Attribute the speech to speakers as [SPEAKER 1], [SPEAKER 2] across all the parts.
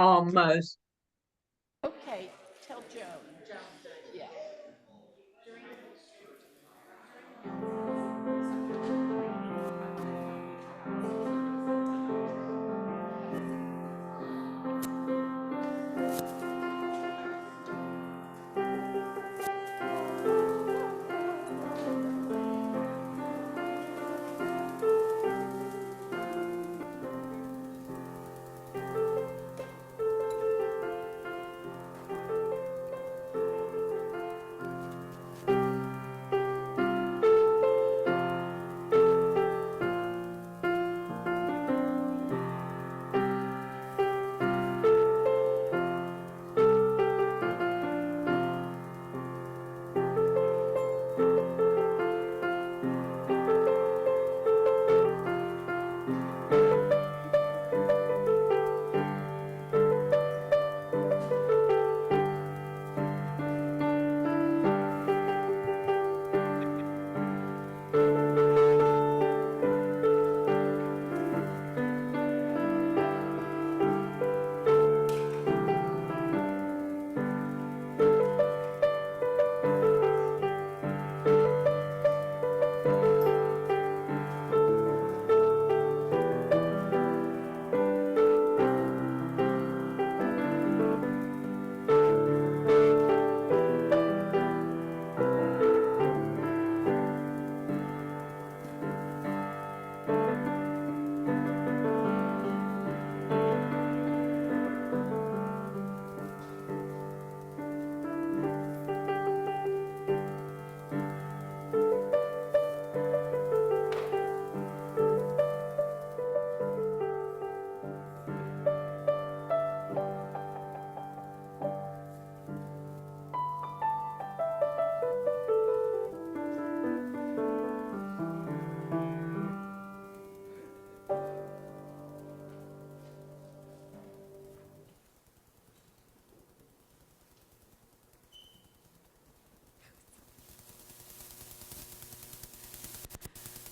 [SPEAKER 1] Almost.
[SPEAKER 2] Okay, tell Joan. Yeah.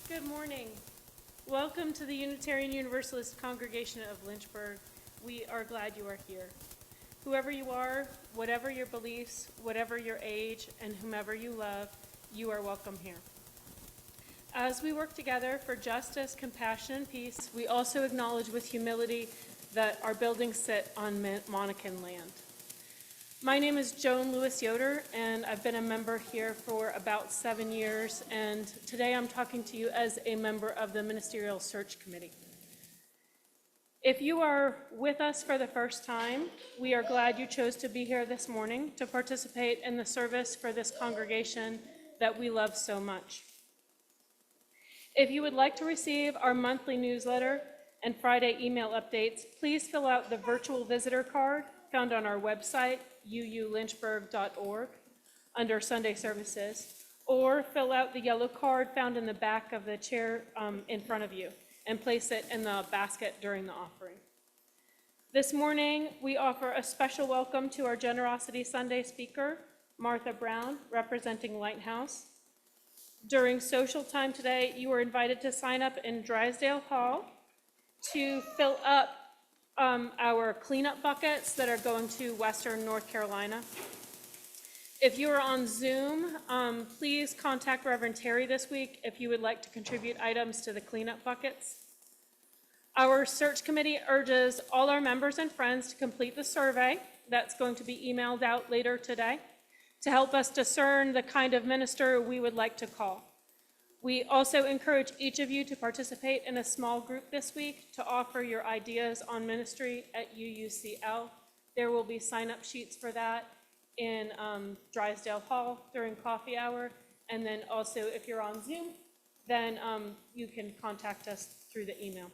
[SPEAKER 3] Good morning. Welcome to the Unitarian Universalist Congregation of Lynchburg. We are glad you are here. Whoever you are, whatever your beliefs, whatever your age, and whomever you love, you are welcome here. As we work together for justice, compassion, and peace, we also acknowledge with humility that our buildings sit on Monacan land. My name is Joan Lewis Yoder, and I've been a member here for about 7 years, and today I'm talking to you as a member of the Ministerial Search Committee. If you are with us for the first time, we are glad you chose to be here this morning to participate in the service for this congregation that we love so much. If you would like to receive our monthly newsletter and Friday email updates, please fill out the virtual visitor card found on our website, uulynchburg.org, under Sunday services, or fill out the yellow card found in the back of the chair in front of you and place it in the basket during the offering. This morning, we offer a special welcome to our Generosity Sunday speaker, Martha Brown, representing Lighthouse. During social time today, you are invited to sign up in Drysdale Hall to fill up our cleanup buckets that are going to Western North Carolina. If you are on Zoom, please contact Reverend Terry this week if you would like to contribute items to the cleanup buckets. Our search committee urges all our members and friends to complete the survey that's going to be emailed out later today to help us discern the kind of minister we would like to call. We also encourage each of you to participate in a small group this week to offer your ideas on ministry at UUCL. There will be sign-up sheets for that in Drysdale Hall during coffee hour. And then also, if you're on Zoom, then you can contact us through the emails.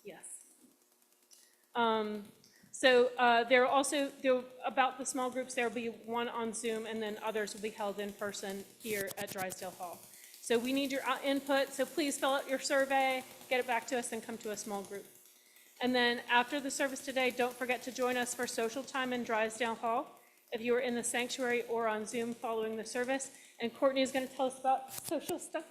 [SPEAKER 3] Yes. There are also, about the small groups, there will be one on Zoom, and then others will be held in person here at Drysdale Hall. So we need your input, so please fill out your survey, get it back to us, and come to a small group. And then after the service today, don't forget to join us for social time in Drysdale Hall if you are in the sanctuary or on Zoom following the service. And Courtney is going to tell us about social stuff.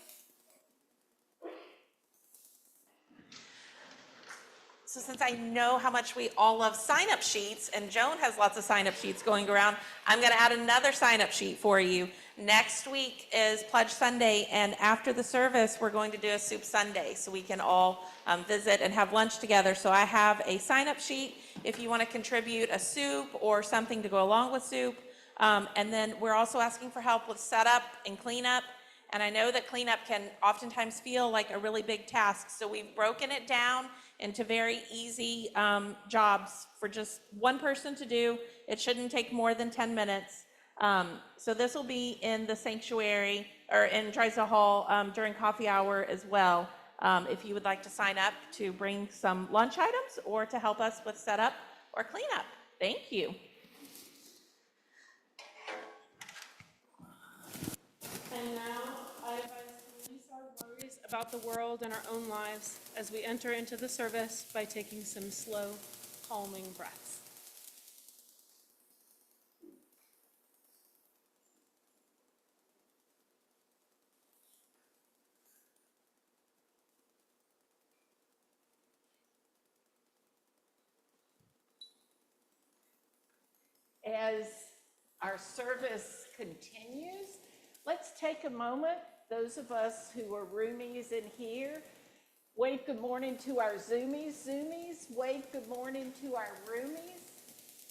[SPEAKER 1] So since I know how much we all love sign-up sheets, and Joan has lots of sign-up sheets going around, I'm going to add another sign-up sheet for you. Next week is Pledge Sunday, and after the service, we're going to do a soup Sunday, so we can all visit and have lunch together. So I have a sign-up sheet if you want to contribute a soup or something to go along with soup. And then we're also asking for help with setup and cleanup. And I know that cleanup can oftentimes feel like a really big task, so we've broken it down into very easy jobs for just one person to do. It shouldn't take more than 10 minutes. So this will be in the sanctuary or in Drysdale Hall during coffee hour as well. If you would like to sign up to bring some lunch items or to help us with setup or cleanup. Thank you.
[SPEAKER 3] And now I advise to release our worries about the world and our own lives as we enter into the service by taking some slow, calming breaths.
[SPEAKER 2] As our service continues, let's take a moment, those of us who are roomies in here, wave good morning to our Zoomies. Zoomies, wave good morning to our roomies.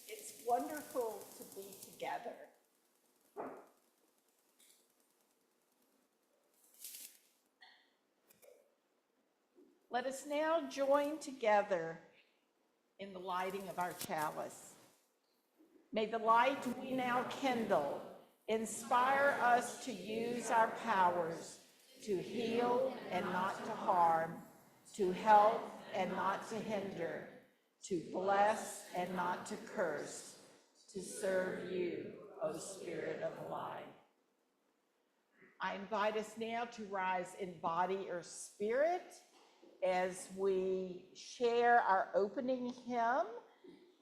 [SPEAKER 2] It's wonderful to be together. Let us now join together in the lighting of our chalice. May the light we now kindle inspire us to use our powers to heal and not to harm, to help and not to hinder, to bless and not to curse, to serve you, O Spirit of light. I invite us now to rise in body or spirit as we share our opening hymn,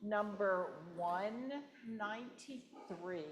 [SPEAKER 2] number 193.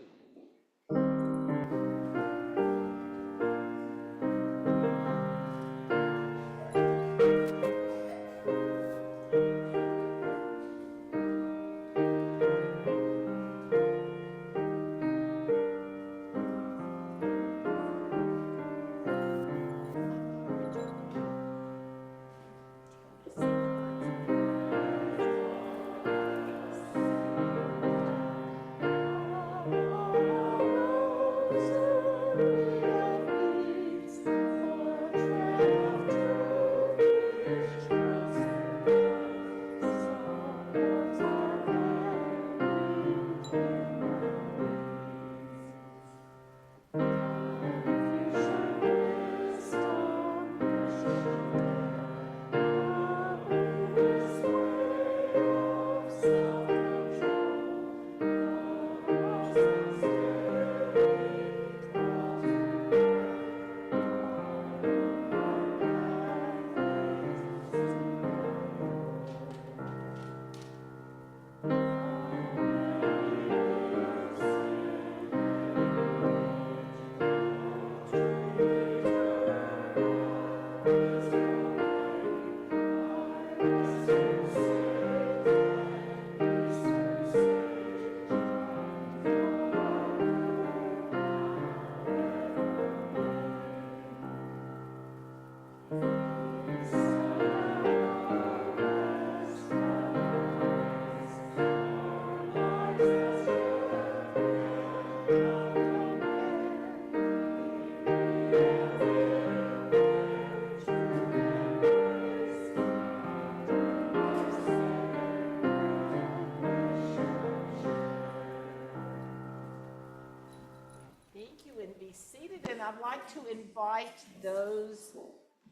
[SPEAKER 2] Thank you, and be seated. And I'd like to invite those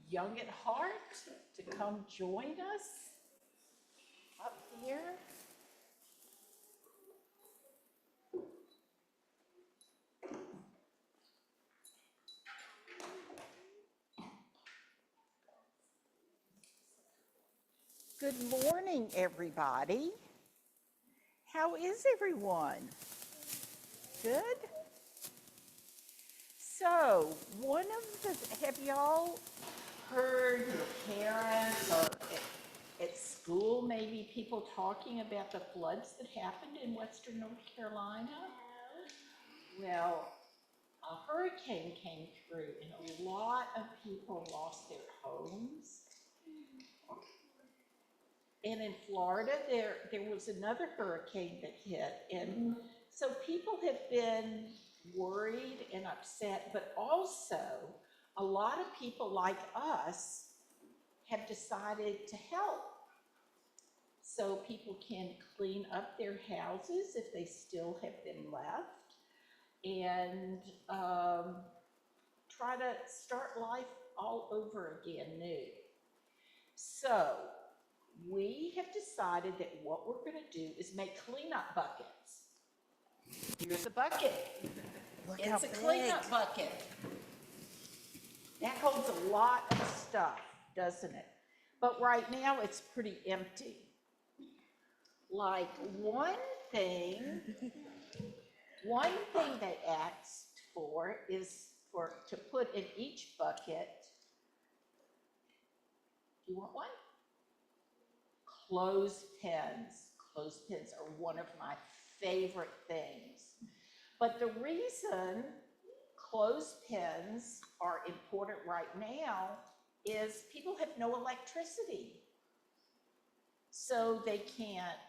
[SPEAKER 2] young at heart to come join us up here. Good morning, everybody. How is everyone? Good? So, have y'all heard your parents or at school, maybe people talking about the floods that happened in western North Carolina? Well, a hurricane came through and a lot of people lost their homes. And in Florida, there was another hurricane that hit. And so people have been worried and upset, but also a lot of people like us have decided to help. So people can clean up their houses if they still have them left, and try to start life all over again new. So we have decided that what we're going to do is make cleanup buckets. Here's a bucket. It's a cleanup bucket. That holds a lot of stuff, doesn't it? But right now it's pretty empty. Like one thing they asked for is to put in each bucket. Do you want one? Clothespins. Clothespins are one of my favorite things. But the reason clothespins are important right now is people have no electricity. So they can't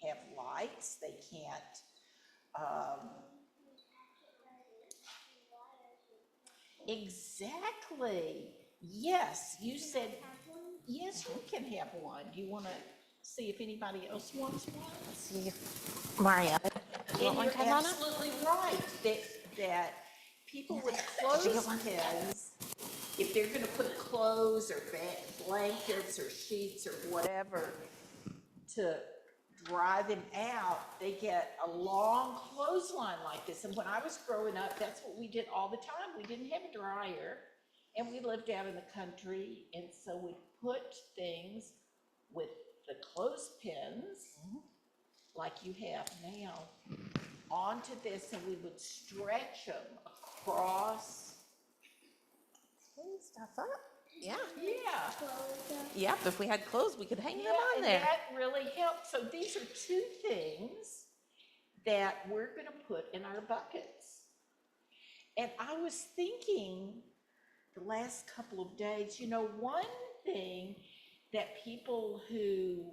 [SPEAKER 2] have lights, they can't, exactly. Yes, you said, yes, you can have one. Do you want to see if anybody else wants one?
[SPEAKER 1] See if Maria.
[SPEAKER 2] And you're absolutely right that people with clothespins, if they're going to put clothes or blankets or sheets or whatever to dry them out, they get a long clothesline like this. And when I was growing up, that's what we did all the time. We didn't have a dryer, and we lived out in the country, and so we put things with the clothespins, like you have now, onto this, and we would stretch them across.
[SPEAKER 1] Clean stuff up. Yeah.
[SPEAKER 2] Yeah.
[SPEAKER 1] Yep, if we had clothes, we could hang them on
[SPEAKER 2] And
[SPEAKER 1] there.
[SPEAKER 2] that really helps. So these are two things that we're going to put in our buckets. And I was thinking the last couple of days, one thing that people who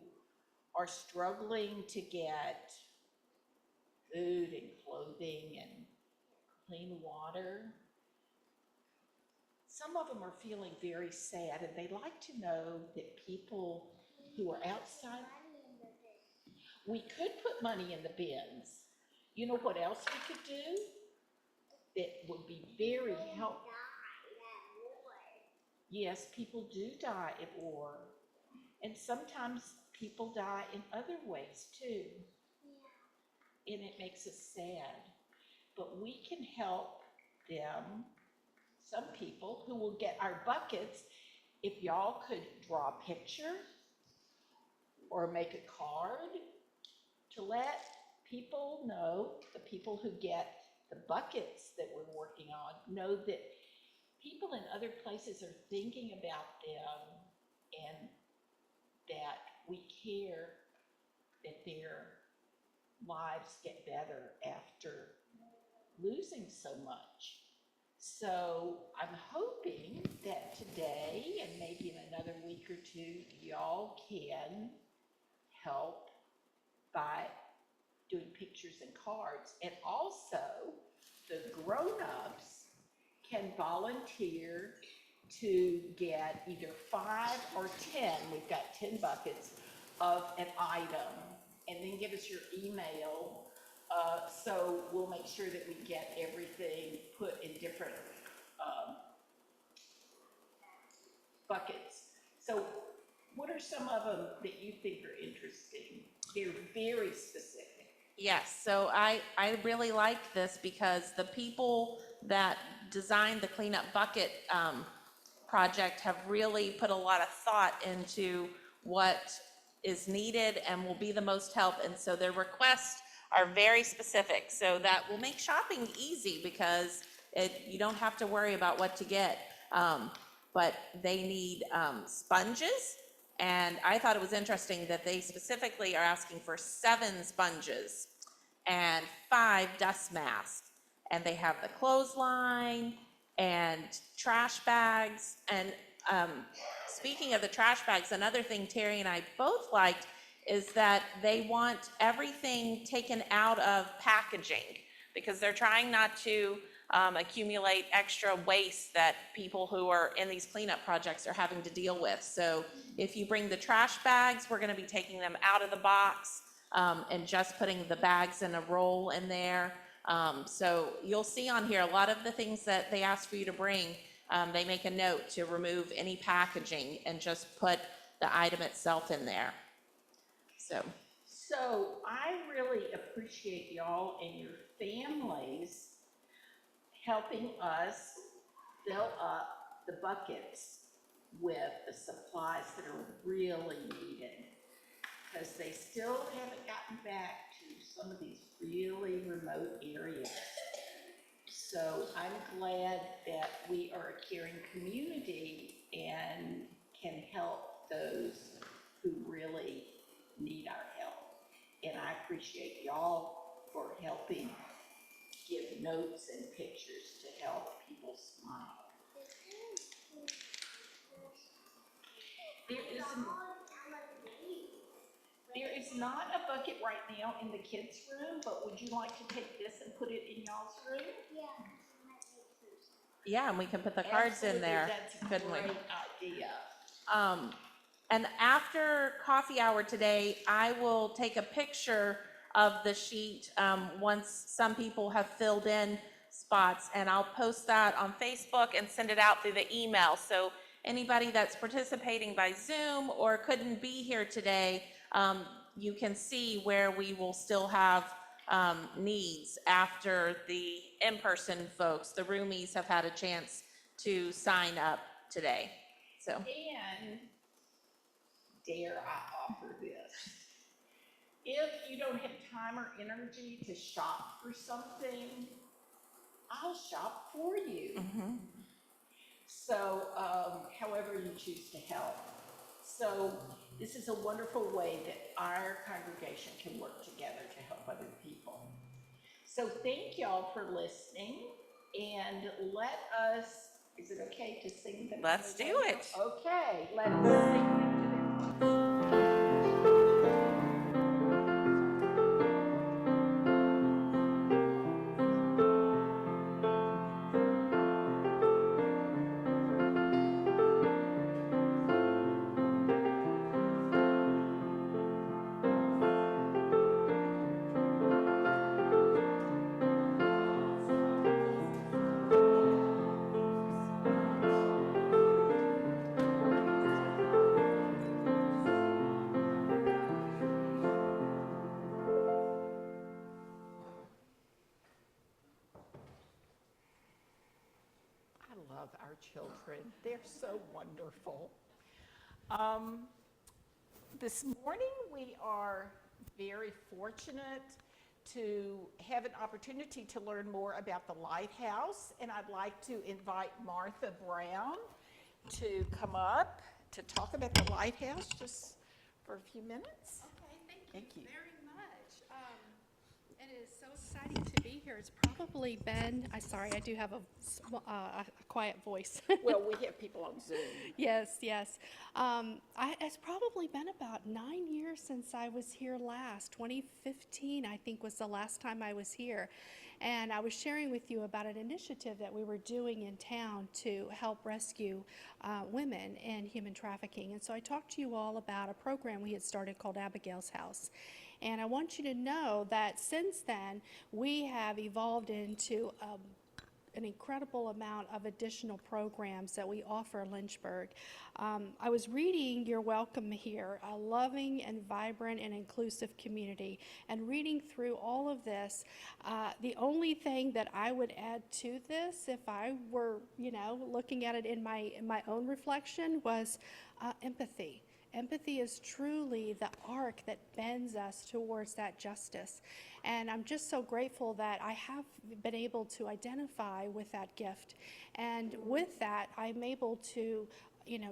[SPEAKER 2] are struggling to get food and clothing and clean water, some of them are feeling very sad, and they like to know that people who are outside, we could put money in the bins. You know what else we could do that would be very helpful? Yes, people do die at war, and sometimes people die in other ways too, and it makes us sad. But we can help them, some people who will get our buckets. If y'all could draw a picture or make a card to let people know, the people who get the buckets that we're working on, know that people in other places are thinking about them and that we care that their lives get better after losing so much. So I'm hoping that today and maybe in another week or two, y'all can help by doing pictures and cards. And also, the grown-ups can volunteer to get either 5 or 10, we've got 10 buckets of an item, and then give us your email. So we'll make sure that we get everything put in different buckets. So what are some of them that you think are interesting? They're very specific.
[SPEAKER 1] Yes, so I really like this because the people that designed the cleanup bucket project have really put a lot of thought into what is needed and will be the most help. And so their requests are very specific. So that will make shopping easy because you don't have to worry about what to get. But they need sponges, And I thought it was interesting that they specifically are asking for 7 sponges and 5 dust masks. And they have the clothesline and trash bags. And speaking of the trash bags, another thing Terry and I both liked is that they want everything taken out of packaging because they're trying not to accumulate extra waste that people who are in these cleanup projects are having to deal with. So if you bring the trash bags, we're gonna be taking them out of the box and just putting the bags in a roll in there. So you'll see on here, a lot of the things that they ask for you to bring, they make a note to remove any packaging and just put the item itself in there.
[SPEAKER 2] So I really appreciate y'all and your families helping us fill up the buckets with the supplies that are really needed. Because they still haven't gotten back to some of these really remote areas. So I'm glad that we are a caring community and can help those who really need our help. And I appreciate y'all for helping give notes and pictures to help people smile. There is not a bucket right now in the kids' room, but would you like to take this and put it in y'all's room?
[SPEAKER 1] Yeah, and we can put the cards in there, couldn't we?
[SPEAKER 2] That's a great idea.
[SPEAKER 1] And after coffee hour today, I will take a picture of the sheet once some people have filled in spots, and I'll post that on Facebook and send it out through the email. So anybody that's participating by Zoom or couldn't be here today, you can see where we will still have needs after the in-person folks. The roomies have had a chance to sign up today. So.
[SPEAKER 2] And dare I offer this? If you don't have time or energy to shop for something, I'll shop for you. So, however you choose to help. So this is a wonderful way that our congregation can work together to help other people. So thank y'all for listening, and let us, is it okay to sing them?
[SPEAKER 1] Let's do it.
[SPEAKER 2] Okay, let us sing them to them. I love our children. They're so wonderful. This morning we are very fortunate to have an opportunity to learn more about the lighthouse, and I'd like to invite Martha Brown to come up to talk about the lighthouse just for a few minutes.
[SPEAKER 4] Okay,
[SPEAKER 2] Thank you.
[SPEAKER 4] very much. It is so exciting to be here. It's probably been, sorry, I do have a quiet voice.
[SPEAKER 2] Well, we have people on Zoom.
[SPEAKER 4] Yes, yes. It's probably been about 9 years since I was here last. 2015, I think, was the last time I was here. And I was sharing with you about an initiative that we were doing in town to help rescue women in human trafficking. And so I talked to you all about a program we had started called Abigail's House. And I want you to know that since then, we have evolved into an incredible amount of additional programs that we offer in Lynchburg. I was reading You're Welcome Here, a loving and vibrant and inclusive community, and reading through all of this, the only thing that I would add to this, if I were, looking at it in my own reflection, was empathy. Empathy is truly the arc that bends us towards that justice. And I'm just so grateful that I have been able to identify with that gift. And with that, I'm able to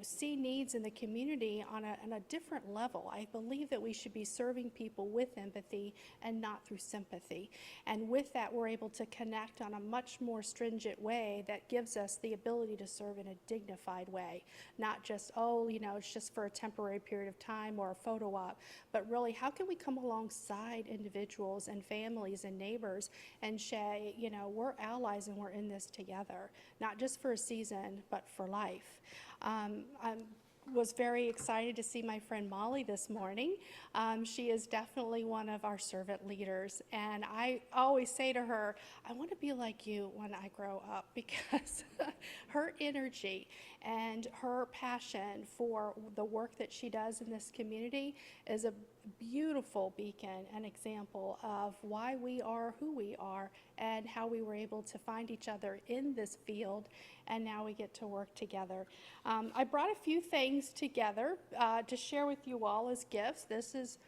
[SPEAKER 4] see needs in the community on a different level. I believe that we should be serving people with empathy and not through sympathy. And with that, we're able to connect on a much more stringent way that gives us the ability to serve in a dignified way. Not just, it's just for a temporary period of time or a photo op, but really, how can we come alongside individuals and families and neighbors and say, we're allies and we're in this together, not just for a season, but for life. I was very excited to see my friend Molly this morning. She is definitely one of our servant leaders, and I always say to her, I want to be like you when I grow up, because her energy and her passion for the work that she does in this community is a beautiful beacon and example of why we are who we are and how we were able to find each other in this field, and now we get to work together. I brought a few things together to share with you all as gifts. This is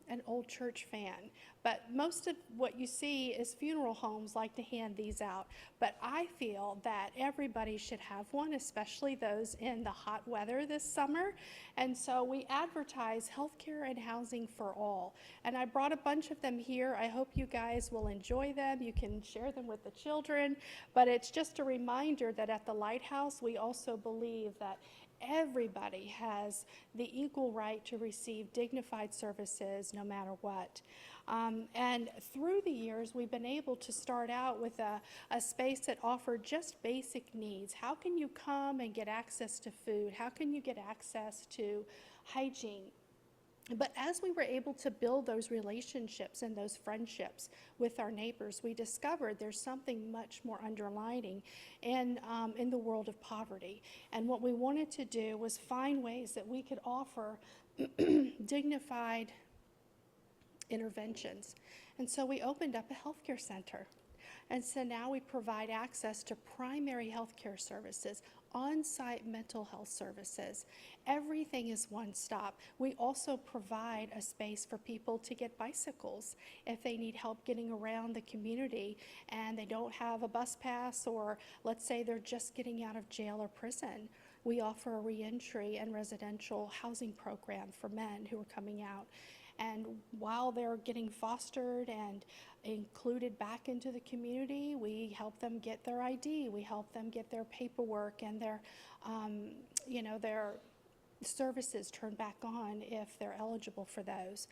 [SPEAKER 4] an old church fan, but most of what you see is funeral homes like to hand these out. But I feel that everybody should have one, especially those in the hot weather this summer. And so we advertise healthcare and housing for all. And I brought a bunch of them here. I hope you guys will enjoy them. You can share them with the children. But it's just a reminder that at the Lighthouse, we also believe that everybody has the equal right to receive dignified services no matter what. And through the years, we've been able to start out with a space that offered just basic needs. How can you come and get access to food? How can you get access to hygiene? But as we were able to build those relationships and those friendships with our neighbors, we discovered there's something much more underlining in the world of poverty. And what we wanted to do was find ways that we could offer dignified interventions. And so we opened up a healthcare center. And so now we provide access to primary healthcare services, on-site mental health services. Everything is one stop. We also provide a space for people to get bicycles if they need help getting around the community and they don't have a bus pass, or let's say they're just getting out of jail or prison. We offer a reentry and residential housing program for men who are coming out. And while they're getting fostered and included back into the community, we help them get their ID. We help them get their paperwork and their services turned back on if they're eligible for those.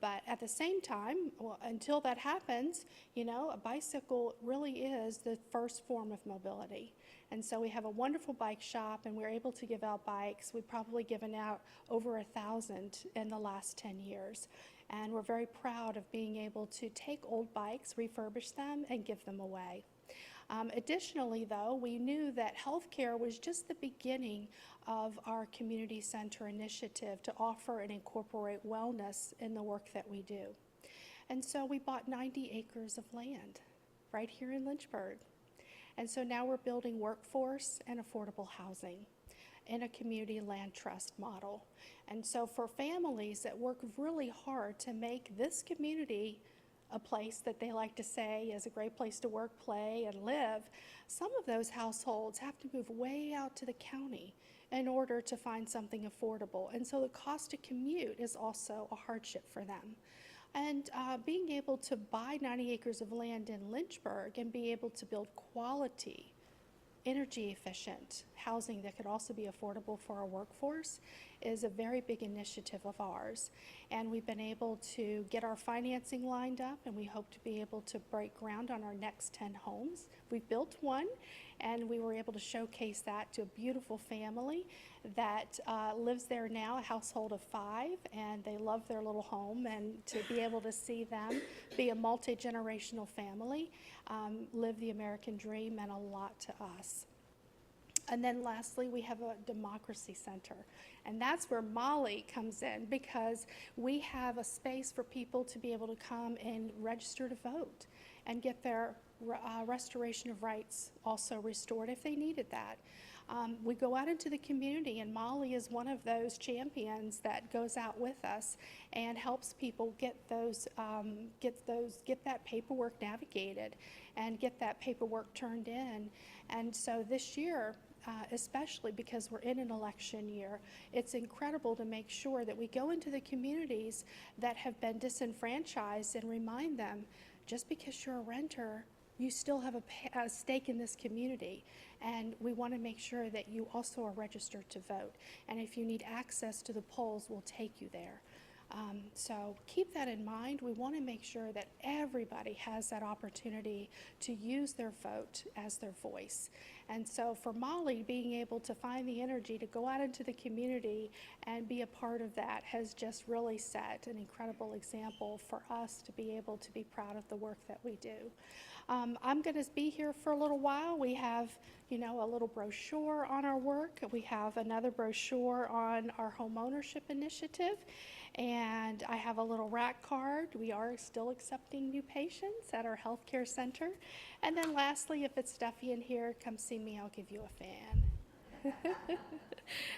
[SPEAKER 4] But at the same time, until that happens, a bicycle really is the first form of mobility. And so we have a wonderful bike shop, and we're able to give out bikes. We've probably given out over 1,000 in the last 10 years. And we're very proud of being able to take old bikes, refurbish them, and give them away. Additionally, though, we knew that healthcare was just the beginning of our community center initiative to offer and incorporate wellness in the work that we do. And so we bought 90 acres of land right here in Lynchburg. And so now we're building workforce and affordable housing in a community land trust model. And so for families that work really hard to make this community a place that they like to say is a great place to work, play, and live, some of those households have to move way out to the county in order to find something affordable. And so the cost to commute is also a hardship for them. And being able to buy 90 acres of land in Lynchburg and be able to build quality, energy efficient housing that could also be affordable for our workforce is a very big initiative of ours. And we've been able to get our financing lined up, and we hope to be able to break ground on our next 10 homes. We built one, and we were able to showcase that to a beautiful family that lives there now, a household of 5, and they love their little home. And to be able to see them be a multi-generational family, live the American dream, meant a lot to us. And then lastly, we have a democracy center. And that's where Molly comes in, because we have a space for people to be able to come and register to vote and get their restoration of rights also restored if they needed that. We go out into the community, and Molly is one of those champions that goes out with us and helps people get that paperwork navigated and get that paperwork turned in. And so this year, especially because we're in an election year, it's incredible to make sure that we go into the communities that have been disenfranchised and remind them, just because you're a renter, you still have a stake in this community. And we want to make sure that you also are registered to vote. And if you need access to the polls, we'll take you there. So keep that in mind. We want to make sure that everybody has that opportunity to use their vote as their voice. And so for Molly, being able to find the energy to go out into the community and be a part of that has just really set an incredible example for us to be able to be proud of the work that we do. I'm going to be here for a little while. We have, a little brochure on our work. We have another brochure on our homeownership initiative. And I have a little rack card. We are still accepting new patients at our healthcare center. And then lastly, if it's stuffy in here, come see me. I'll give you a fan.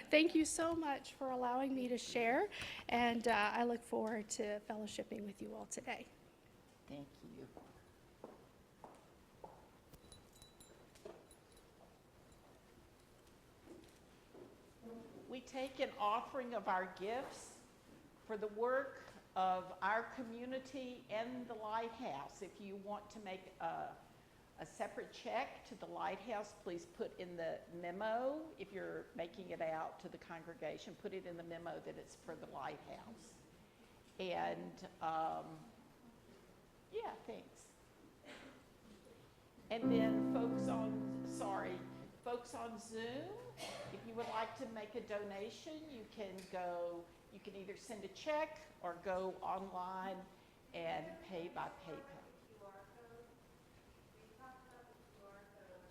[SPEAKER 4] Thank you so much for allowing me to share. And I look forward to fellowshipping with you all today.
[SPEAKER 2] Thank you. We take an offering of our gifts for the work of our community and the Lighthouse. If you want to make a separate check to the Lighthouse, please put in the memo. If you're making it out to the congregation, put it in the memo that it's for the Lighthouse. And yeah, thanks. And then folks on Zoom, if you would like to make a donation, you can either send a check or go online and pay by PayPal.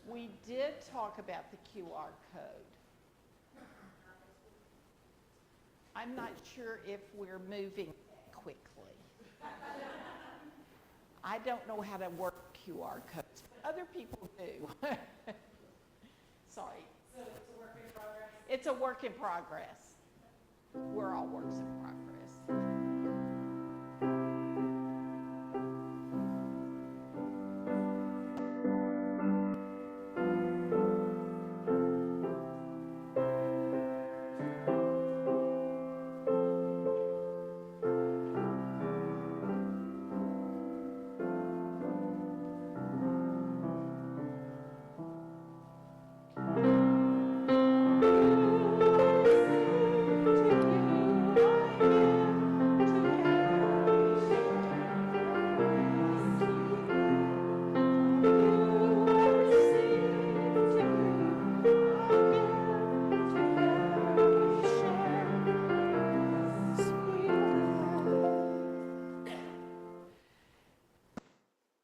[SPEAKER 2] We did talk about the QR code. I'm not sure if we're moving quickly. I don't know how to work QR codes, but other people do. Sorry. So it's a work in progress? It's a work in progress. We're all works in progress.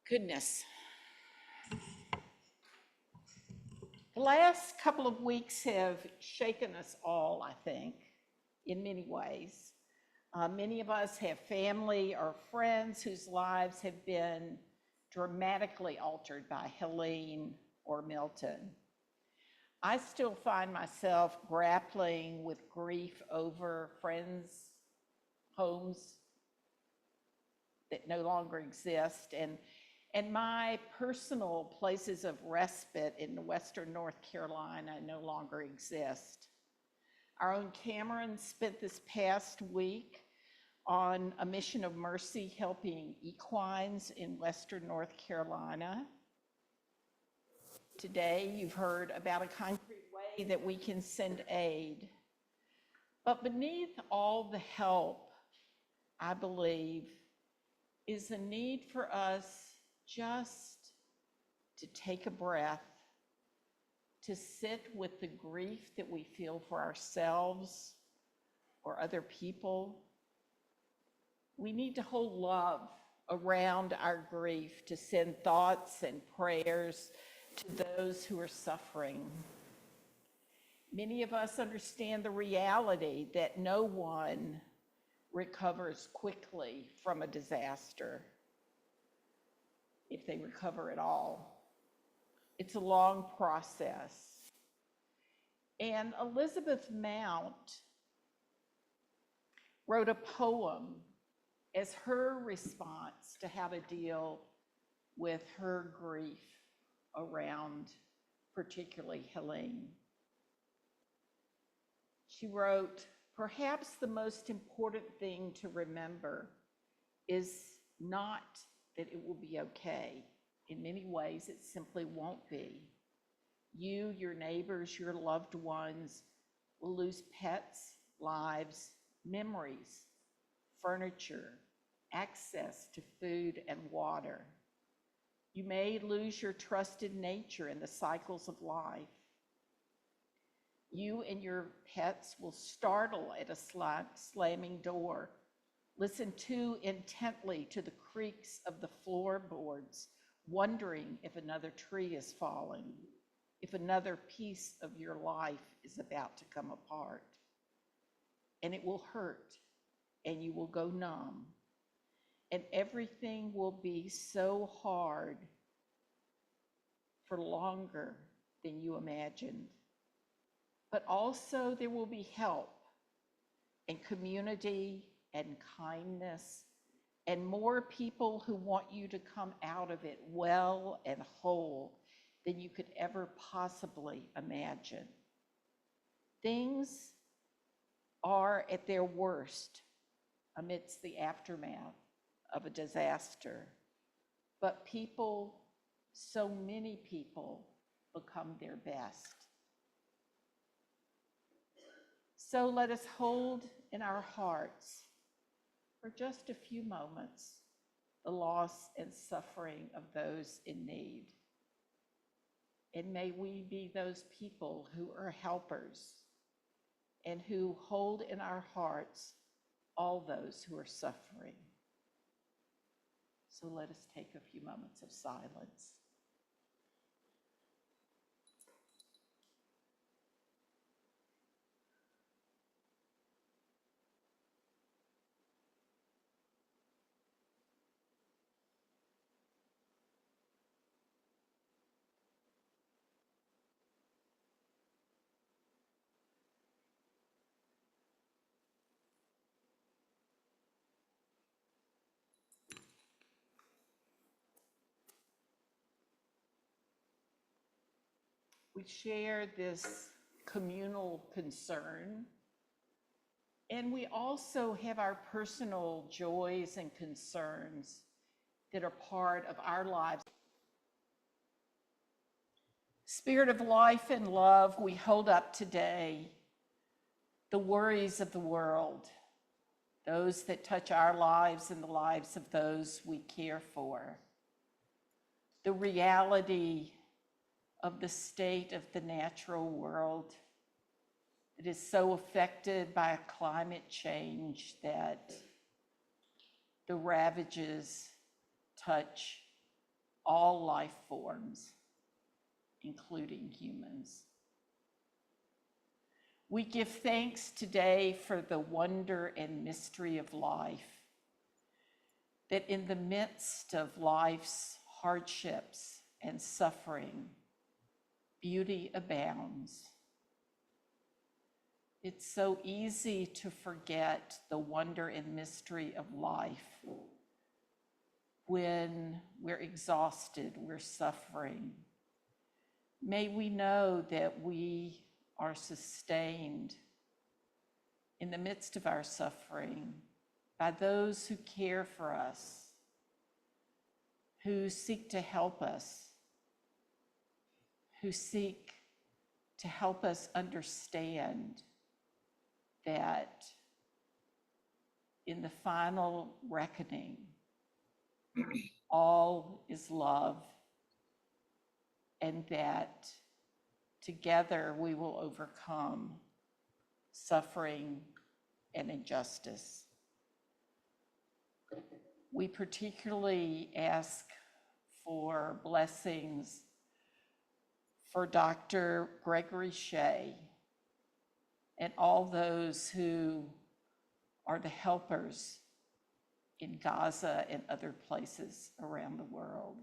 [SPEAKER 2] Goodness. The last couple of weeks have shaken us all, I think, in many ways. Many of us have family or friends whose lives have been dramatically altered by Helene or Milton. I still find myself grappling with grief over friends' homes that no longer exist, and my personal places of respite in western North Carolina no longer exist. Our own Cameron spent this past week on a mission of mercy helping equines in western North Carolina. Today, you've heard about a concrete way that we can send aid. But beneath all the help, I believe, is the need for us just to take a breath, to sit with the grief that we feel for ourselves or other people. We need to hold love around our grief, to send thoughts and prayers to those who are suffering. Many of us understand the reality that no one recovers quickly from a disaster, if they recover at all. It's a long process. And Elizabeth Mount wrote a poem as her response to how to deal with her grief around particularly Helene. She wrote, "Perhaps the most important thing to remember is not that it will be okay. In many ways, it simply won't be. You, your neighbors, your loved ones will lose pets, lives, memories, furniture, access to food and water. You may lose your trusted nature in the cycles of life. You and your pets will startle at a slamming door, listen too intently to the creaks of the floorboards, wondering if another tree is falling, if another piece of your life is about to come apart. And it will hurt, and you will go numb, and everything will be so hard for longer than you imagined. But also there will be help and community and kindness and more people who want you to come out of it well and whole than you could ever possibly imagine. Things are at their worst amidst the aftermath of a disaster, but people, so many people, become their best. So let us hold in our hearts for just a few moments the loss and suffering of those in need. And may we be those people who are helpers and who hold in our hearts all those who are suffering. So let us take a few moments of silence. We share this communal concern, and we also have our personal joys and concerns that are part of our lives. Spirit of life and love, we hold up today the worries of the world, those that touch our lives and the lives of those we care for, the reality of the state of the natural world that is so affected by a climate change that the ravages touch all life forms, including humans. We give thanks today for the wonder and mystery of life, that in the midst of life's hardships and suffering, beauty abounds. It's so easy to forget the wonder and mystery of life when we're exhausted, we're suffering. May we know that we are sustained in the midst of our suffering by those who care for us, who seek to help us, who seek to help us understand that in the final reckoning, all is love, and that together we will overcome suffering and injustice. We particularly ask for blessings for Dr. Gregory Shea and all those who are the helpers in Gaza and other places around the world.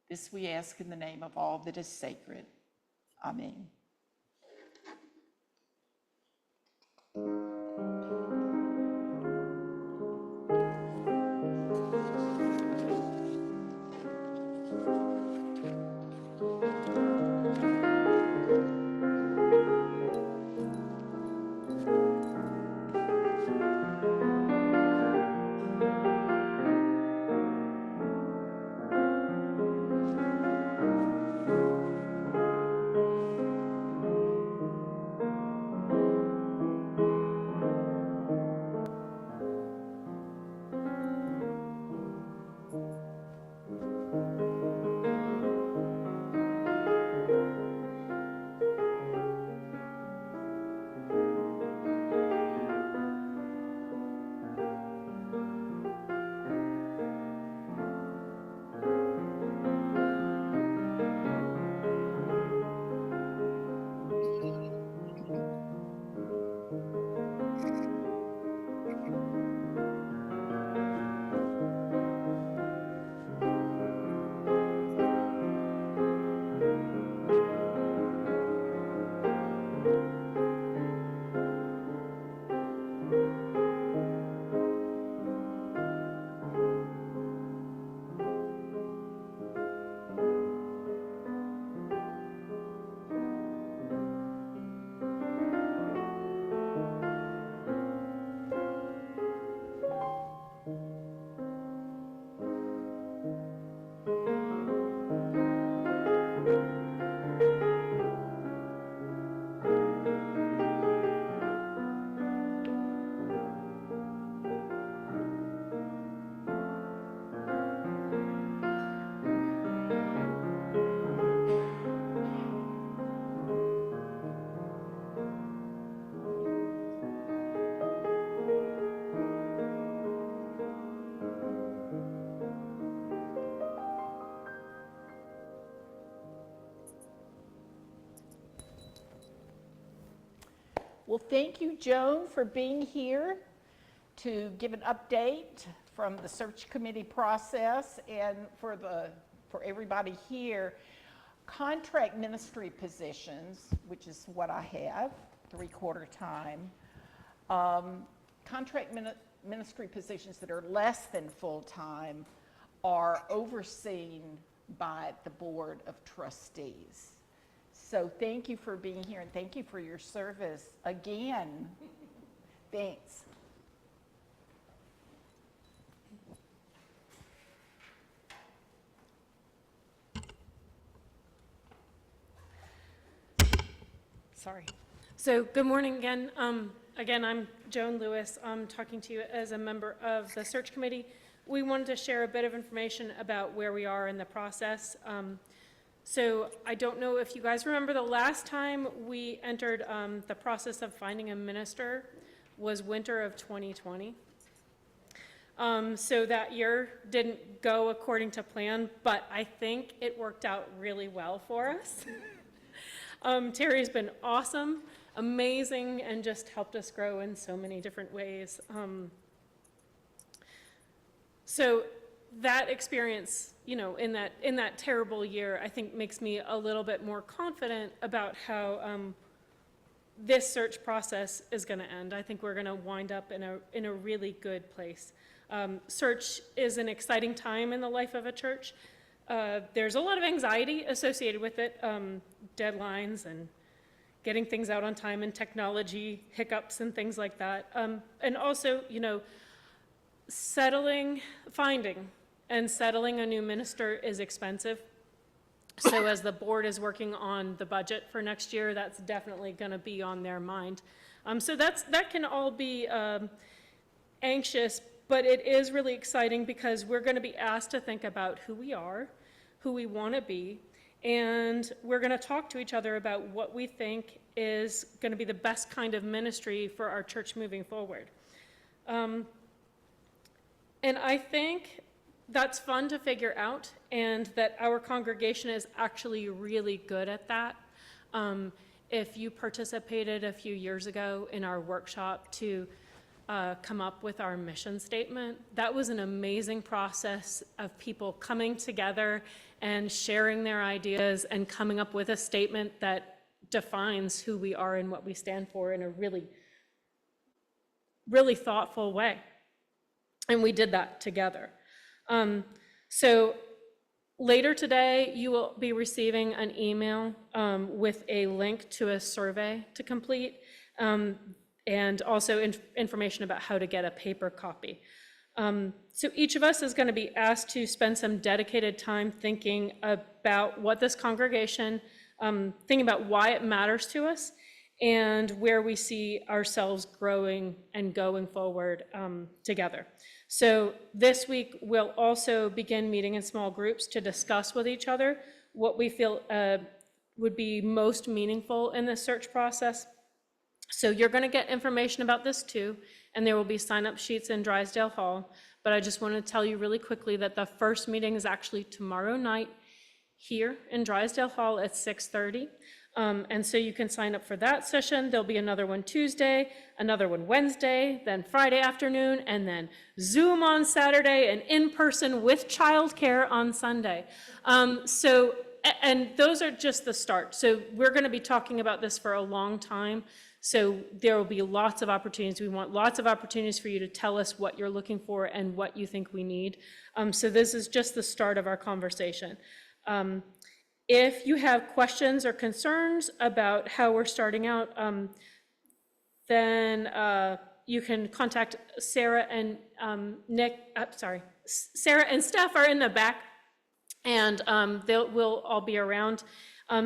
[SPEAKER 2] This we ask in the name of all that is sacred. Amen. Well, thank you, Joan, for being here to give an update from the search committee process, and for everybody here. Contract ministry positions, which is what I have, 3/4 time. Contract ministry positions that are less than full-time are overseen by the Board of Trustees. So thank you for being here, and thank you for your service again. Thanks.
[SPEAKER 3] Sorry. So good morning again. Again, I'm Joan Lewis. I'm talking to you as a member of the search committee. We wanted to share a bit of information about where we are in the process. So I don't know if you guys remember, the last time we entered the process of finding a minister was winter of 2020. So that year didn't go according to plan, but I think it worked out really well for us. Terry's been awesome, amazing, and just helped us grow in so many different ways. So that experience, you know, in that terrible year, I think makes me a little bit more confident about how this search process is going to end. I think we're going to wind up in a really good place. Search is an exciting time in the life of a church. There's a lot of anxiety associated with it, deadlines and getting things out on time, and technology hiccups and things like that. And also, you know, finding and settling a new minister is expensive. So as the board is working on the budget for next year, that's definitely going to be on their mind. So that can all be anxious, but it is really exciting because we're going to be asked to think about who we are, who we want to be, and we're going to talk to each other about what we think is going to be the best kind of ministry for our church moving forward. And I think that's fun to figure out, and that our congregation is actually really good at that. If you participated a few years ago in our workshop to come up with our mission statement, that was an amazing process of people coming together and sharing their ideas and coming up with a statement that defines who we are and what we stand for in a really, really thoughtful way. And we did that together. So later today, you will be receiving an email with a link to a survey to complete, and also information about how to get a paper copy. So each of us is going to be asked to spend some dedicated time thinking about what this congregation, thinking about why it matters to us, and where we see ourselves growing and going forward together. So this week, we'll also begin meeting in small groups to discuss with each other what we feel would be most meaningful in this search process. So you're going to get information about this too, and there will be sign-up sheets in Drysdale Hall. But I just want to tell you really quickly that the first meeting is actually tomorrow night here in Drysdale Hall at 6:30. And so you can sign up for that session. There'll be another one Tuesday, another one Wednesday, then Friday afternoon, and then Zoom on Saturday, and in person with childcare on Sunday. And those are just the start. So we're going to be talking about this for a long time. So there will be lots of opportunities. We want lots of opportunities for you to tell us what you're looking for and what you think we need. So this is just the start of our conversation. If you have questions or concerns about how we're starting out, then you can contact Sarah and Sarah and Steph are in the back, and we'll all be around,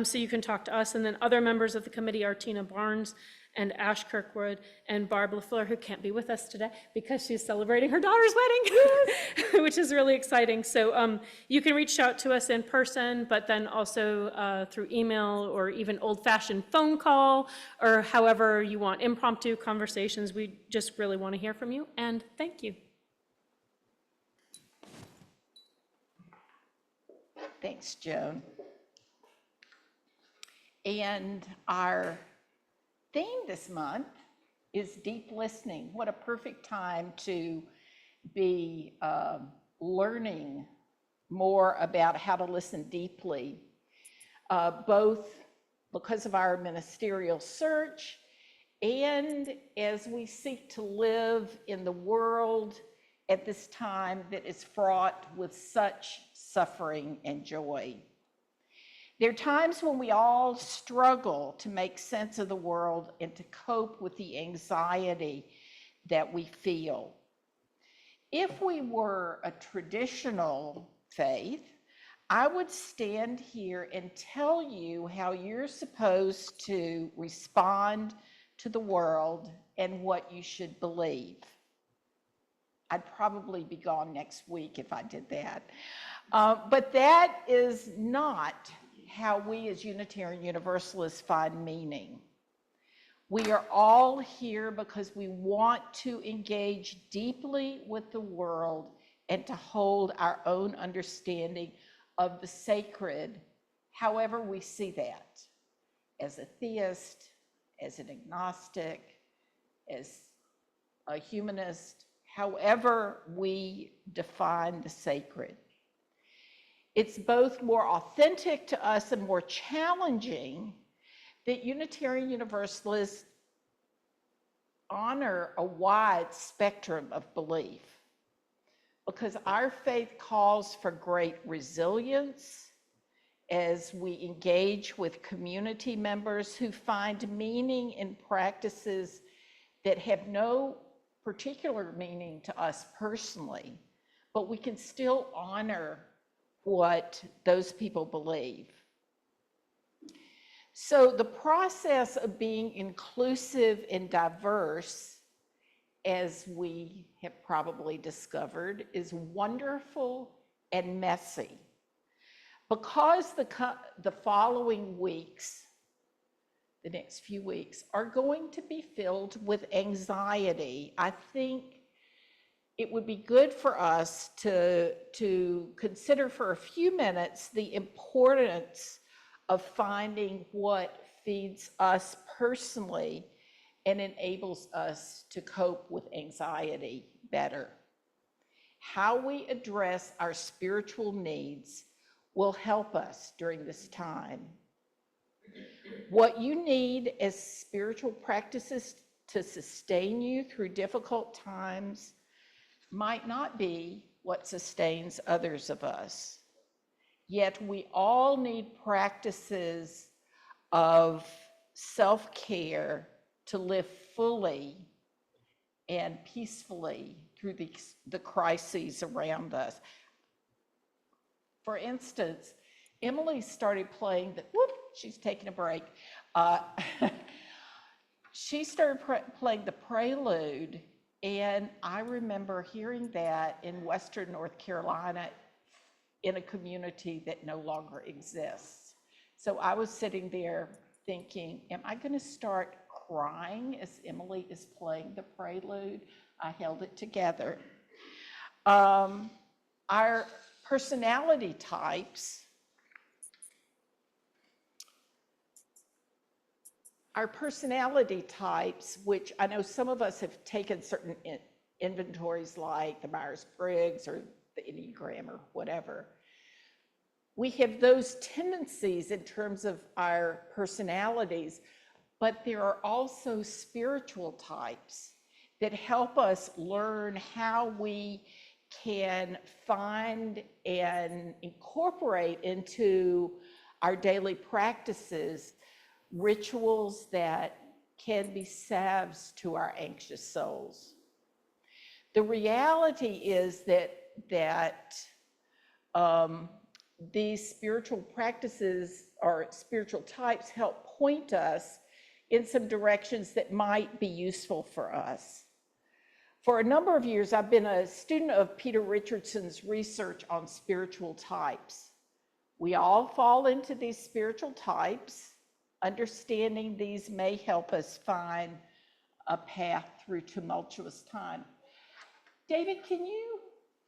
[SPEAKER 3] so you can talk to us. And then other members of the committee are Tina Barnes and Ash Kirkwood and Barb LaFleur, who can't be with us today because she's celebrating her daughter's wedding, which is really exciting. So you can reach out to us in person, but then also through email or even old-fashioned phone call, or however you want, impromptu conversations. We just really want to hear from you, and thank you.
[SPEAKER 2] Thanks, Joan. And our theme this month is deep listening. What a perfect time to be learning more about how to listen deeply, both because of our ministerial search and as we seek to live in the world at this time that is fraught with such suffering and joy. There are times when we all struggle to make sense of the world and to cope with the anxiety that we feel. If we were a traditional faith, I would stand here and tell you how you're supposed to respond to the world and what you should believe. I'd probably be gone next week if I did that. But that is not how we as Unitarian Universalists find meaning. We are all here because we want to engage deeply with the world and to hold our own understanding of the sacred, however we see that, as a theist, as an agnostic, as a humanist, however we define the sacred. It's both more authentic to us and more challenging that Unitarian Universalists honor a wide spectrum of belief, because our faith calls for great resilience as we engage with community members who find meaning in practices that have no particular meaning to us personally, but we can still honor what those people believe. So the process of being inclusive and diverse, as we have probably discovered, is wonderful and messy. Because the following weeks, the next few weeks, are going to be filled with anxiety, I think it would be good for us to consider for a few minutes the importance of finding what feeds us personally and enables us to cope with anxiety better. How we address our spiritual needs will help us during this time. What you need as spiritual practices to sustain you through difficult times might not be what sustains others of us. Yet we all need practices of self-care to live fully and peacefully through the crises around us. For instance, Emily started playing she's taking a break. She started playing the prelude, and I remember hearing that in Western North Carolina in a community that no longer exists. So I was sitting there thinking, am I going to start crying as Emily is playing the prelude? I held it together. Our personality types, which I know some of us have taken certain inventories like the Myers-Briggs or the Enneagram or whatever. We have those tendencies in terms of our personalities, but there are also spiritual types that help us learn how we can find and incorporate into our daily practices rituals that can be salves to our anxious souls. The reality is that these spiritual practices or spiritual types help point us in some directions that might be useful for us. For a number of years, I've been a student of Peter Richardson's research on spiritual types. We all fall into these spiritual types. Understanding these may help us find a path through tumultuous time. David, can you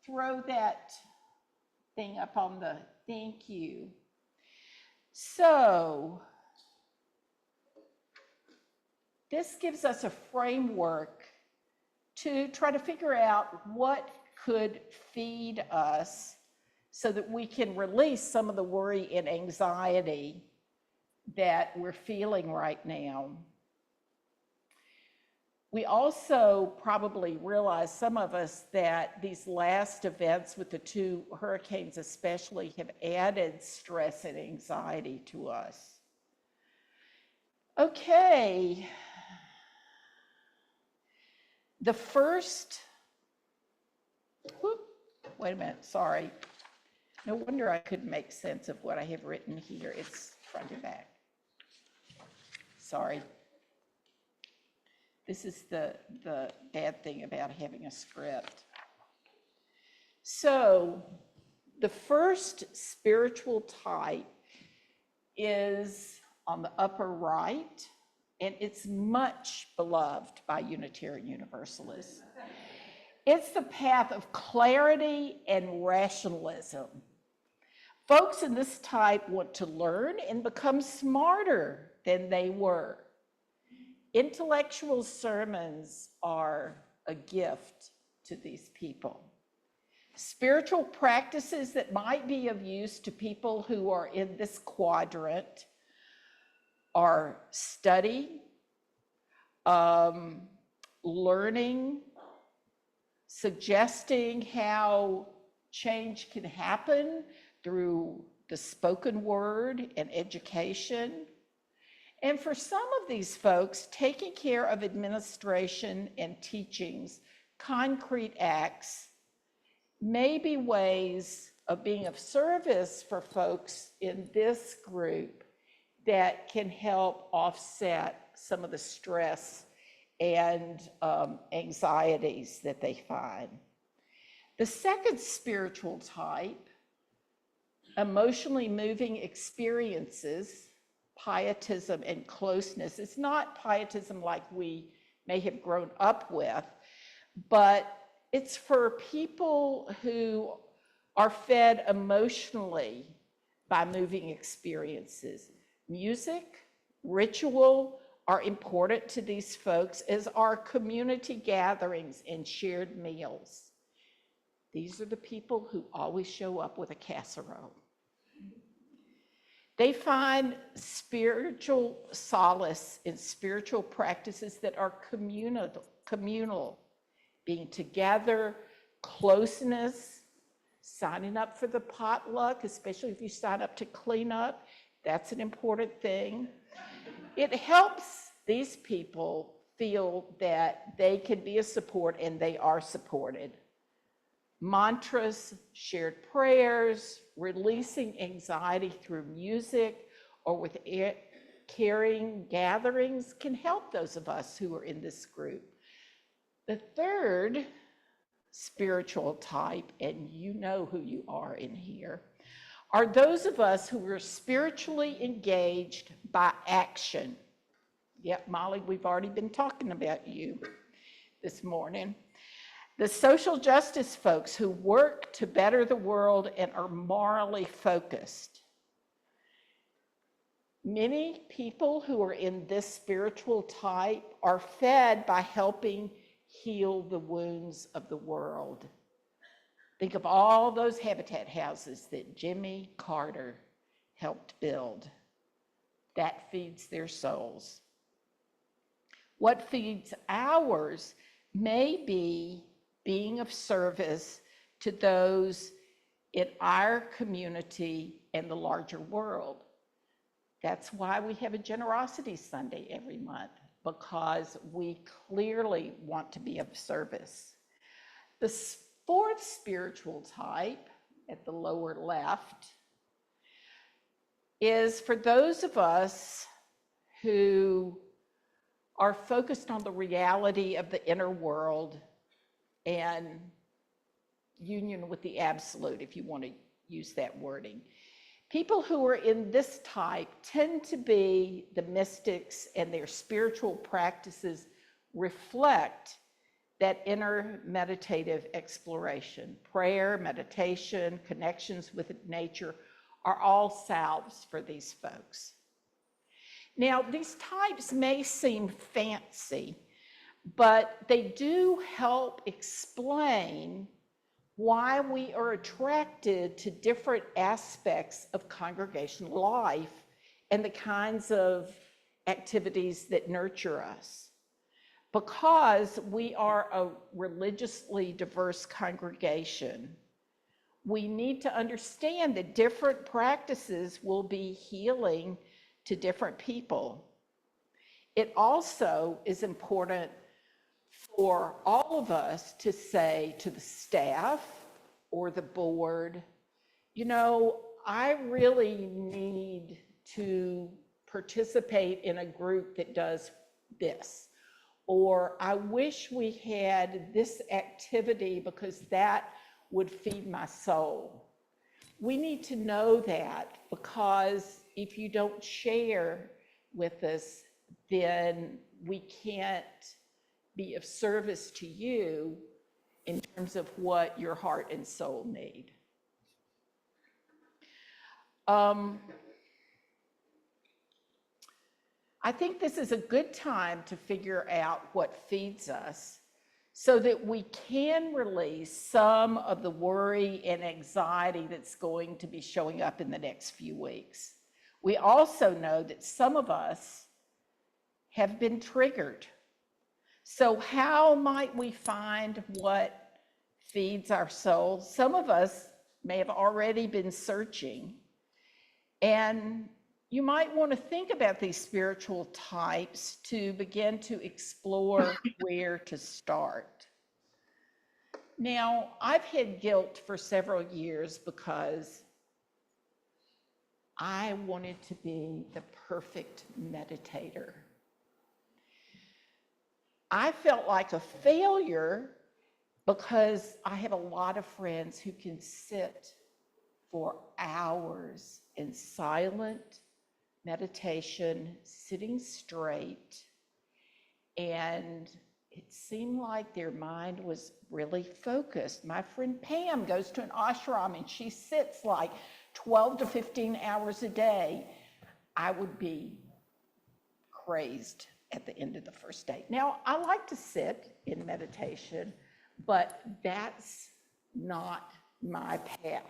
[SPEAKER 2] throw that thing up on the, thank you. So, This gives us a framework to try to figure out what could feed us so that we can release some of the worry and anxiety that we're feeling right now. We also probably realize, some of us, that these last events with the 2 hurricanes especially have added stress and anxiety to us. Okay. The first, wait a minute, sorry. No wonder I couldn't make sense of what I have written here. It's front and back. Sorry. This is the bad thing about having a script. So, the first spiritual type is on the upper right, and it's much beloved by Unitarian Universalists. It's the path of clarity and rationalism. Folks in this type want to learn and become smarter than they were. Intellectual sermons are a gift to these people. Spiritual practices that might be of use to people who are in this quadrant are study, learning, suggesting how change can happen through the spoken word and education. And for some of these folks, taking care of administration and teachings, concrete acts, may be ways of being of service for folks in this group that can help offset some of the stress and anxieties that they find. The second spiritual type, emotionally moving experiences, pietism and closeness. It's not pietism like we may have grown up with, but it's for people who are fed emotionally by moving experiences. Music, ritual are important to these folks, as are community gatherings and shared meals. These are the people who always show up with a casserole. They find spiritual solace in spiritual practices that are communal, being together, closeness, signing up for the potluck, especially if you sign up to clean up. That's an important thing. It helps these people feel that they can be a support and they are supported. Mantras, shared prayers, releasing anxiety through music or with caring gatherings can help those of us who are in this group. The third spiritual type, and you know who you are in here, are those of us who are spiritually engaged by action. Yep, Molly, we've already been talking about you this morning. The social justice folks who work to better the world and are morally focused. Many people who are in this spiritual type are fed by helping heal the wounds of the world. Think of all those habitat houses that Jimmy Carter helped build. That feeds their souls. What feeds ours may be being of service to those in our community and the larger world. That's why we have a Generosity Sunday every month, because we clearly want to be of service. The fourth spiritual type, at the lower left, is for those of us who are focused on the reality of the inner world and union with the absolute, if you want to use that wording. People who are in this type tend to be the mystics, and their spiritual practices reflect that inner meditative exploration. Prayer, meditation, connections with nature are all salves for these folks. Now, these types may seem fancy, but they do help explain why we are attracted to different aspects of congregational life and the kinds of activities that nurture us. Because we are a religiously diverse congregation, we need to understand that different practices will be healing to different people. It also is important for all of us to say to the staff or the board, you know, I really need to participate in a group that does this. Or I wish we had this activity because that would feed my soul. We need to know that, because if you don't share with us, then we can't be of service to you in terms of what your heart and soul need. I think this is a good time to figure out what feeds us so that we can release some of the worry and anxiety that's going to be showing up in the next few weeks. We also know that some of us have been triggered. So how might we find what feeds our soul? Some of us may have already been searching, and you might want to think about these spiritual types to begin to explore where to start. Now, I've had guilt for several years because I wanted to be the perfect meditator. I felt like a failure because I have a lot of friends who can sit for hours in silent meditation, sitting straight, and it seemed like their mind was really focused. My friend Pam goes to an ashram and she sits like 12 to 15 hours a day. I would be crazed at the end of the first day. Now, I like to sit in meditation, but that's not my path.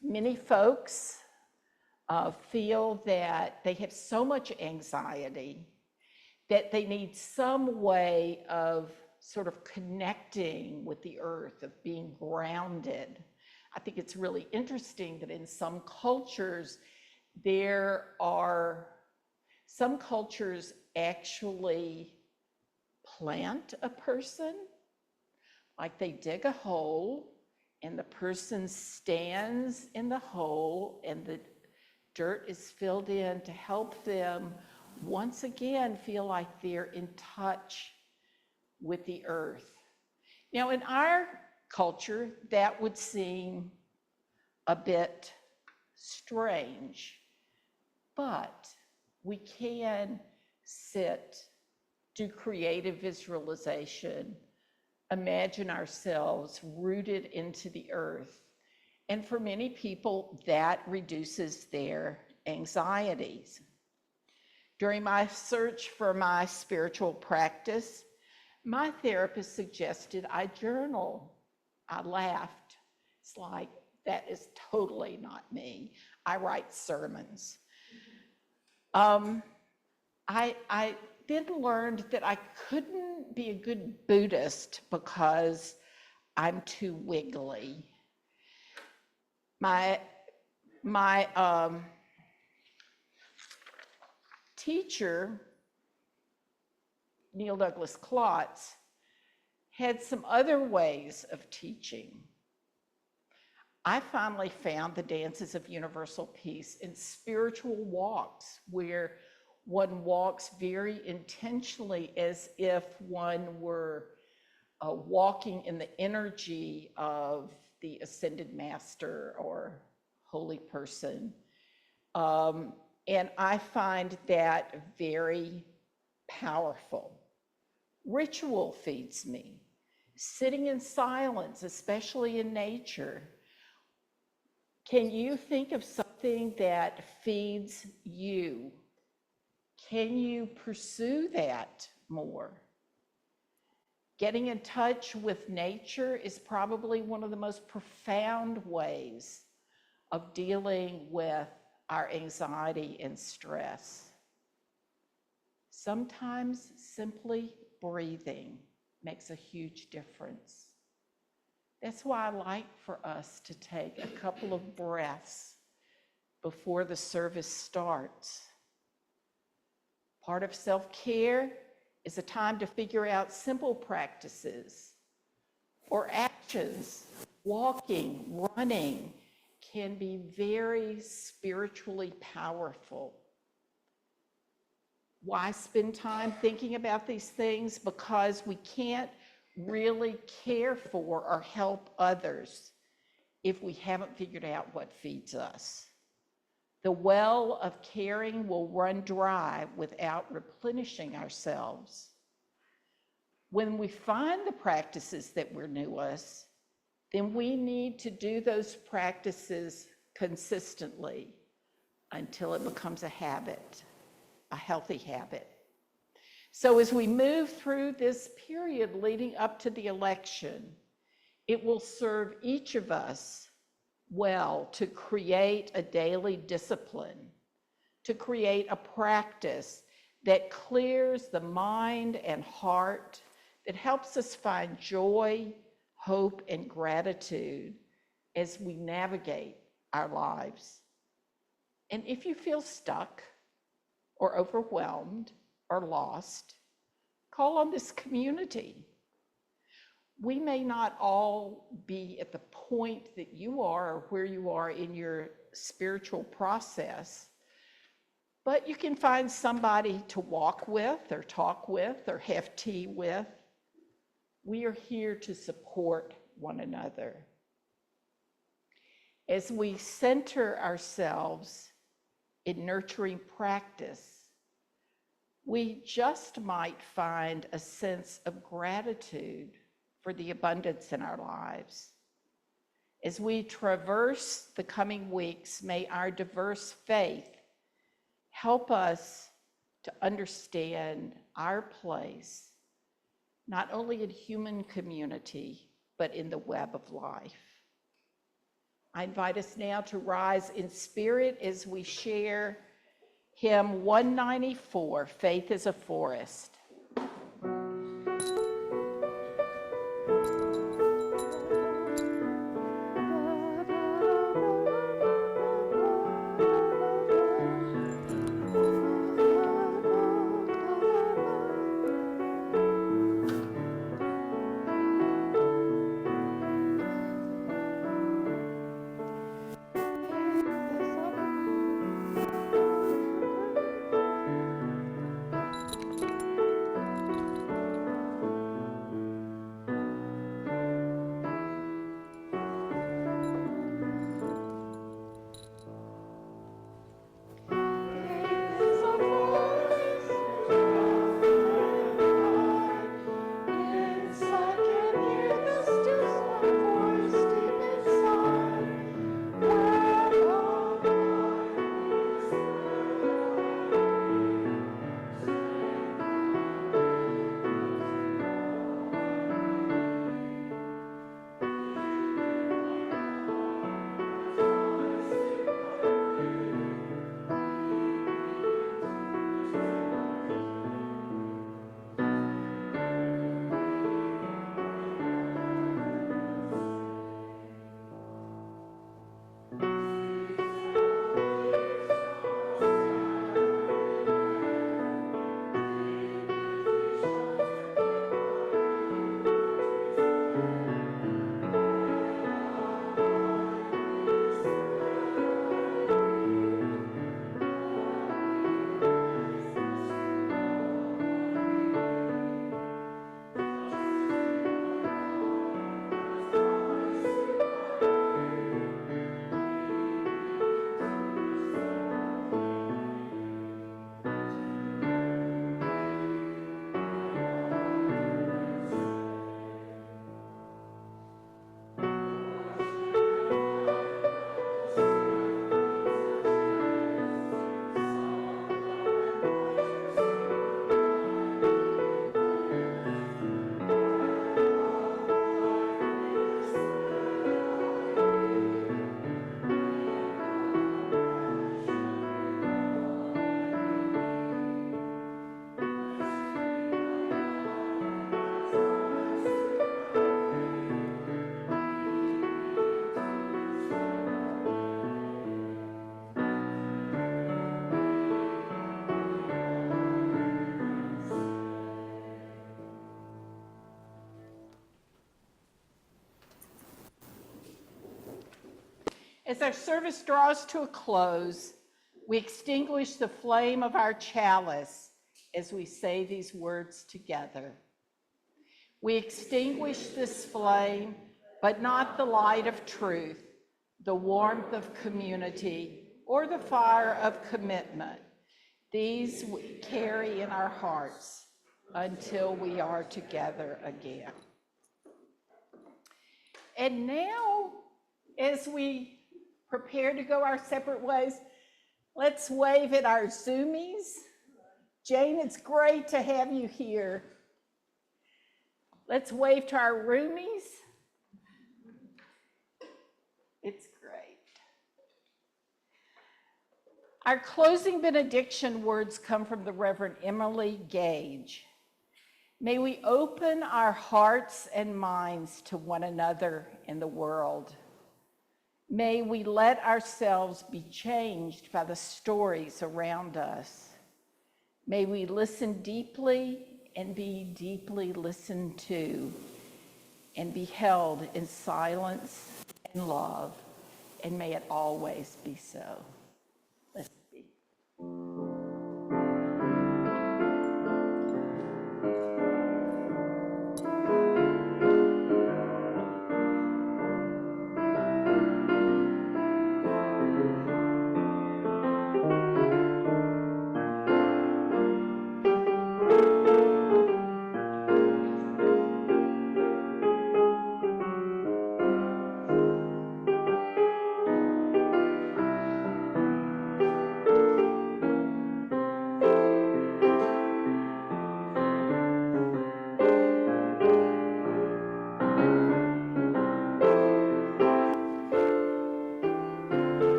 [SPEAKER 2] Many folks feel that they have so much anxiety that they need some way of sort of connecting with the earth, of being grounded. I think it's really interesting that in some cultures, some cultures actually plant a person, like they dig a hole and the person stands in the hole and the dirt is filled in to help them once again feel like they're in touch with the earth. Now, in our culture, that would seem a bit strange, but we can sit, do creative visualization, imagine ourselves rooted into the earth. And for many people, that reduces their anxieties. During my search for my spiritual practice, my therapist suggested I journal. I laughed. It's like, that is totally not me. I write sermons. I then learned that I couldn't be a good Buddhist because I'm too wiggly. My teacher, Neil Douglas Klotz, had some other ways of teaching. I finally found the dances of universal peace in spiritual walks, where one walks very intentionally as if one were walking in the energy of the ascended master or holy person. And I find that very powerful. Ritual feeds me. Sitting in silence, especially in nature. Can you think of something something that feeds you? Can you pursue that more? Getting in touch with nature is probably one of the most profound ways of dealing with our anxiety and stress. Sometimes simply breathing makes a huge difference. That's why I like for us to take a couple of breaths before the service starts. Part of self-care is a time to figure out simple practices or actions. Walking, running can be very spiritually powerful. Why spend time thinking about these things? Because we can't really care for or help others if we haven't figured out what feeds us. The well of caring will run dry without replenishing ourselves. When we find the practices that we're newest, then we need to do those practices consistently until it becomes a habit, a healthy habit. So as we move through this period leading up to the election, it will serve each of us well to create a daily discipline, to create a practice that clears the mind and heart, that helps us find joy, hope, and gratitude as we navigate our lives. And if you feel stuck or overwhelmed or lost, call on this community. We may not all be at the point that you are or where you are in your spiritual process, but you can find somebody to walk with or talk with or have tea with. We are here to support one another. As we center ourselves in nurturing practice, we just might find a sense of gratitude for the abundance in our lives. As we traverse the coming weeks, may our diverse faith help us to understand our place, not only in human community, but in the web of life. I invite us now to rise in spirit as we share hymn 194, Faith is a Forest. As our service draws to a close, we extinguish the flame of our chalice as we say these words together. We extinguish this flame, but not the light of truth, the warmth of community, or the fire of commitment. These we carry in our hearts until we are together again. And now, as we prepare to go our separate ways, let's wave at our Zoomies. Jane, it's great to have you here. Let's wave to our roomies. It's great. Our closing benediction words come from the Reverend Emily Gage. May we open our hearts and minds to one another in the world. May we let ourselves be changed by the stories around us. May we listen deeply and be deeply listened to, and be held in silence and love, and may it always be so. Let's be.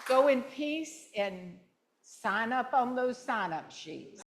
[SPEAKER 2] Go in peace and sign up on those sign-up sheets.